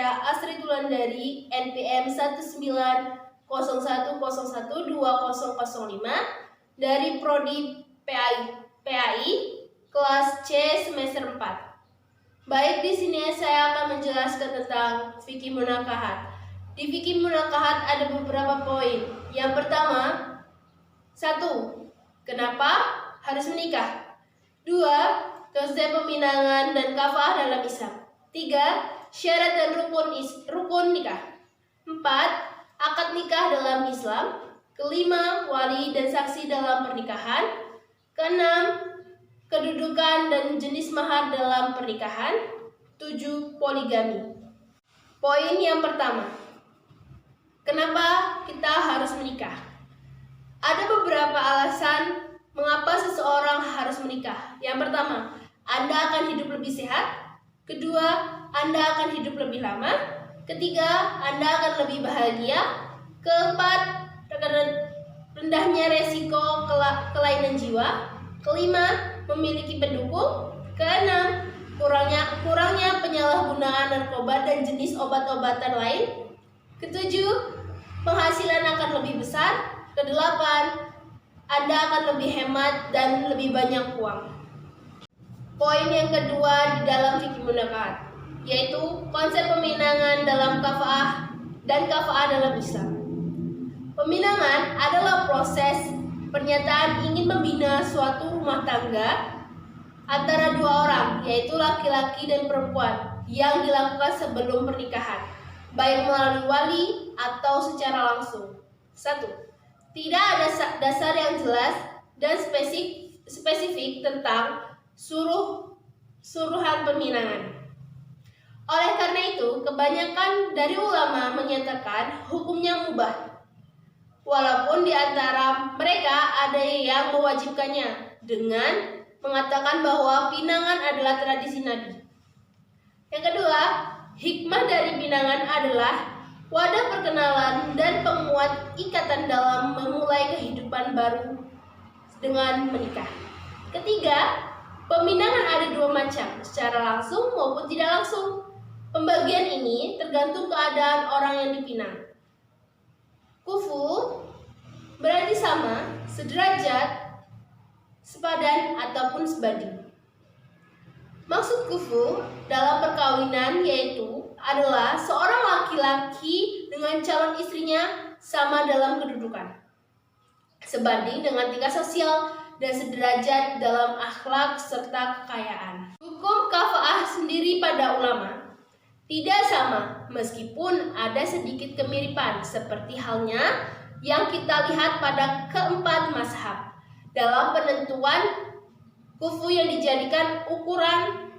saya Astrid Wulandari, NPM 19010120005 dari Prodi PAI kelas C semester 4. Baik, di sini saya akan menjelaskan tentang fikih munakahat. Di fikih munakahat ada beberapa poin. Yang pertama, 1. Kenapa harus menikah? 2. Konsep peminangan dan kafah dalam Islam. 3. Syarat dan rukun nikah. 4. Akad nikah dalam Islam. 5. Wali dan saksi dalam pernikahan. 6. Kedudukan dan jenis mahar dalam pernikahan. 7. Poligami. Poin yang pertama, kenapa kita harus menikah? Ada beberapa alasan mengapa seseorang harus menikah. Yang pertama, Anda akan hidup lebih sehat. Kedua, Anda akan hidup lebih lama. Ketiga, Anda akan lebih bahagia. Keempat, rendahnya resiko kelainan jiwa. Kelima, memiliki pendukung. Keenam, kurangnya penyalahgunaan narkoba dan jenis obat-obatan lain. Ketujuh, penghasilan akan lebih besar. Kedelapan, Anda akan lebih hemat dan lebih banyak uang. Poin yang kedua di dalam fikih munakahat, yaitu konsep peminangan dalam kafa'ah dan kafa'ah dalam Islam. Peminangan adalah proses pernyataan ingin membina suatu rumah tangga antara dua orang, yaitu laki-laki dan perempuan, yang dilakukan sebelum pernikahan, baik melalui wali atau secara langsung. 1. Tidak ada dasar yang jelas dan spesifik tentang suruhan peminangan. Oleh karena itu, kebanyakan dari ulama menyatakan hukumnya mubah, walaupun di antara mereka ada yang mewajibkannya dengan mengatakan bahwa pinangan adalah tradisi Nabi. Yang kedua, hikmah dari pinangan adalah wadah perkenalan dan penguat ikatan dalam memulai kehidupan baru dengan menikah. Ketiga, peminangan ada dua macam, secara langsung maupun tidak langsung. Pembagian ini tergantung keadaan orang yang dipinang. Kufu berarti sama, sederajat, sepadan, ataupun sebanding. Maksud kufu dalam perkawinan yaitu adalah seorang laki-laki dengan calon istrinya sama dalam kedudukan, sebanding dengan tingkat sosial, dan sederajat dalam akhlak serta kekayaan. Hukum kafa'ah sendiri pada ulama tidak sama, meskipun ada sedikit kemiripan, seperti halnya yang kita lihat pada keempat mazhab. Dalam penentuan kufu yang dijadikan ukuran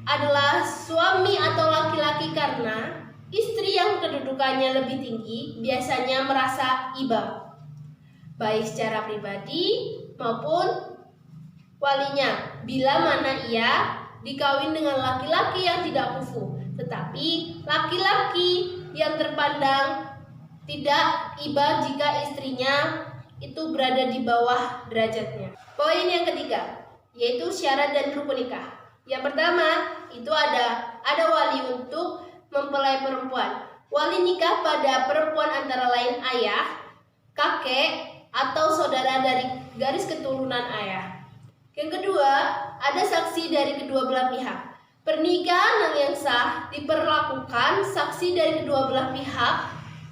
adalah suami atau laki-laki, karena istri yang kedudukannya lebih tinggi biasanya merasa iba, baik secara pribadi maupun walinya, bila mana ia dikawin dengan laki-laki yang tidak kufu. Tetapi laki-laki yang terpandang tidak iba jika istrinya itu berada di bawah derajatnya. Poin yang ketiga, yaitu syarat dan rukun nikah. Yang pertama, itu ada wali untuk mempelai perempuan. Wali nikah pada perempuan antara lain ayah, kakek, atau saudara dari garis keturunan ayah. Yang kedua, ada saksi dari kedua belah pihak. Pernikahan yang sah diperlakukan saksi dari kedua belah pihak.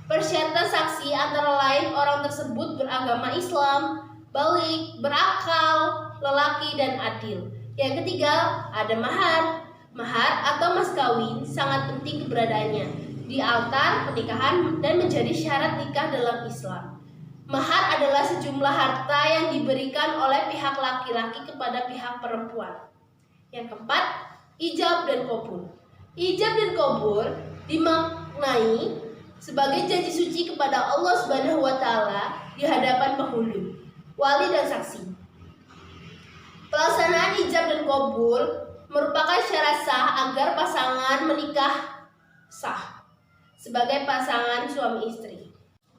Persyaratan saksi antara lain orang tersebut beragama Islam, balik, berakal, lelaki, dan adil. Yang ketiga, ada mahar. Mahar atau mas kawin sangat penting keberadaannya di altar pernikahan dan menjadi syarat nikah dalam Islam. Mahar adalah sejumlah harta yang diberikan oleh pihak laki-laki kepada pihak perempuan. Yang keempat, ijab dan qabul. Ijab dan qabul dimaknai sebagai janji suci kepada Allah Subhanahu wa Ta'ala di hadapan penghulu, wali, dan saksi. Pelaksanaan ijab dan qabul merupakan syarat sah agar pasangan menikah sah sebagai pasangan suami istri.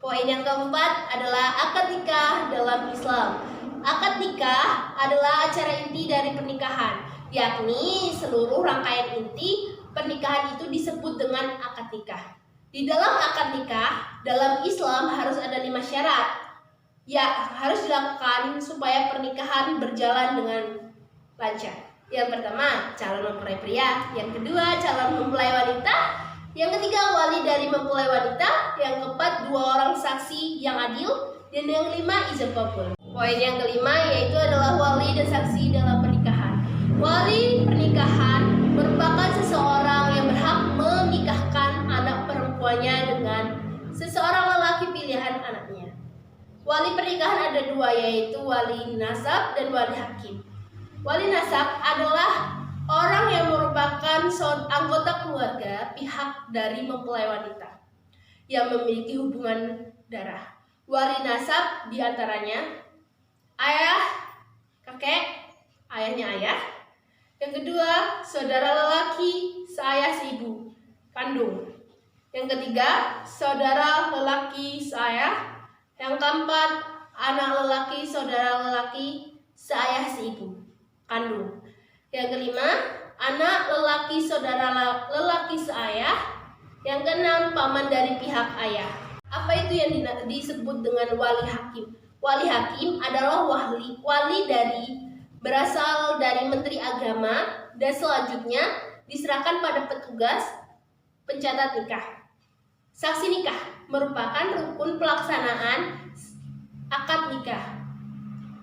Poin yang keempat adalah akad nikah dalam Islam. Akad nikah adalah acara inti dari pernikahan, yakni seluruh rangkaian inti pernikahan itu disebut dengan akad nikah. Di dalam akad nikah, dalam Islam harus ada 5 syarat ya harus dilakukan supaya pernikahan berjalan dengan lancar. Yang pertama, calon mempelai pria. Yang kedua, calon mempelai wanita. Yang ketiga, wali dari mempelai wanita. Yang keempat, 2 orang saksi yang adil. Dan yang kelima, ijab kabul. Poin yang kelima yaitu adalah wali dan saksi dalam pernikahan. Wali pernikahan merupakan seseorang yang berhak menikahkan anak perempuannya dengan seseorang lelaki pilihan anaknya. Wali pernikahan ada 2, yaitu wali nasab dan wali hakim. Wali nasab adalah orang yang merupakan anggota keluarga pihak dari mempelai wanita yang memiliki hubungan darah. Wali nasab diantaranya ayah, kakek, ayahnya ayah. Yang kedua, saudara lelaki seayah seibu kandung. Yang ketiga, saudara lelaki seayah. Yang keempat, anak lelaki saudara lelaki seayah seibu kandung. Yang kelima, anak lelaki saudara lelaki seayah. Yang keenam, paman dari pihak ayah. Apa itu yang disebut dengan wali hakim? Wali hakim adalah wali dari berasal dari Menteri Agama dan selanjutnya diserahkan pada petugas pencatat nikah. Saksi nikah merupakan rukun pelaksanaan akad nikah.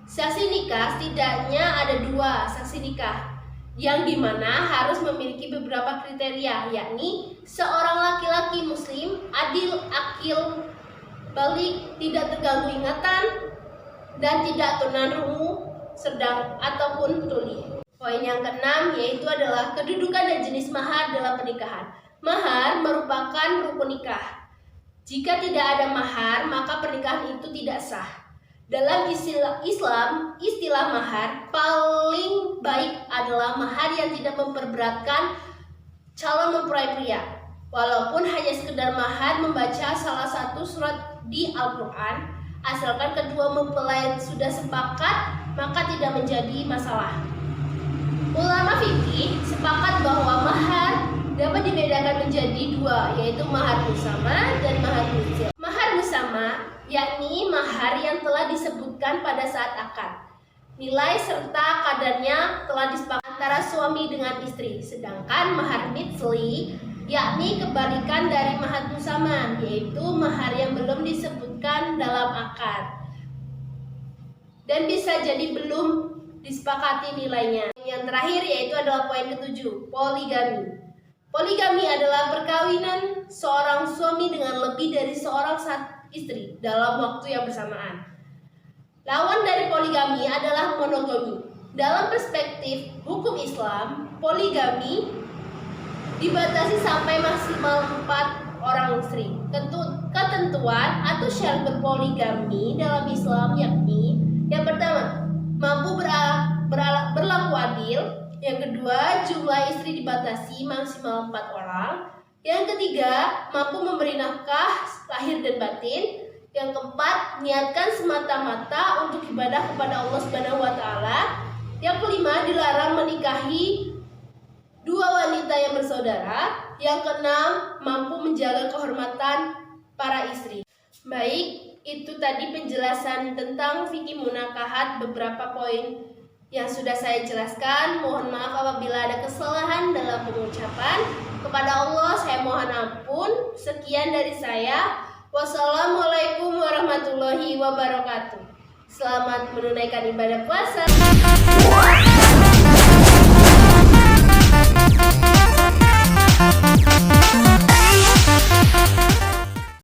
Saksi nikah setidaknya ada 2 saksi nikah yang dimana harus memiliki beberapa kriteria, yakni seorang laki-laki muslim, adil, akil, balik, tidak terganggu ingatan, dan tidak tunarungu, sedang ataupun tuli. Poin yang keenam yaitu adalah kedudukan dan jenis mahar dalam pernikahan. Mahar merupakan rukun nikah. Jika tidak ada mahar, maka pernikahan itu tidak sah. Dalam Islam, istilah mahar paling baik adalah mahar yang tidak memperberatkan calon mempelai pria. Walaupun hanya sekedar mahar membaca salah satu surat di Al-Quran, asalkan kedua mempelai sudah sepakat, maka tidak menjadi masalah. Ulama fikih sepakat bahwa mahar dapat dibedakan menjadi 2, yaitu mahar musama dan mahar mujizat. Mahar musama yakni mahar yang telah disebutkan pada saat akad. Nilai serta kadarnya telah disepakati antara suami dengan istri. Sedangkan mahar mithli yakni kebalikan dari mahar musama, yaitu mahar yang belum disebutkan dalam akad dan bisa jadi belum disepakati nilainya. Yang terakhir yaitu adalah poin ke-7, poligami. Poligami adalah perkawinan seorang suami dengan lebih dari seorang istri dalam waktu yang bersamaan. Lawan dari poligami adalah monogami. Dalam perspektif hukum Islam, poligami dibatasi sampai maksimal 4 orang istri. Ketentuan atau syarat berpoligami dalam Islam yakni yang pertama, mampu berlaku adil. Yang kedua, jumlah istri dibatasi maksimal 4 orang. Yang ketiga, mampu memberi nafkah lahir dan batin. Yang keempat, niatkan semata-mata untuk ibadah kepada Allah Subhanahu wa taala. Yang kelima, dilarang menikahi 2 wanita yang bersaudara. Yang keenam, mampu menjaga kehormatan para istri. Baik, itu tadi penjelasan tentang fikih munakahat, beberapa poin yang sudah saya jelaskan. Mohon maaf apabila ada kesalahan dalam pengucapan. Kepada Allah saya mohon ampun. Sekian dari saya. Wassalamualaikum warahmatullahi wabarakatuh. Selamat menunaikan ibadah puasa.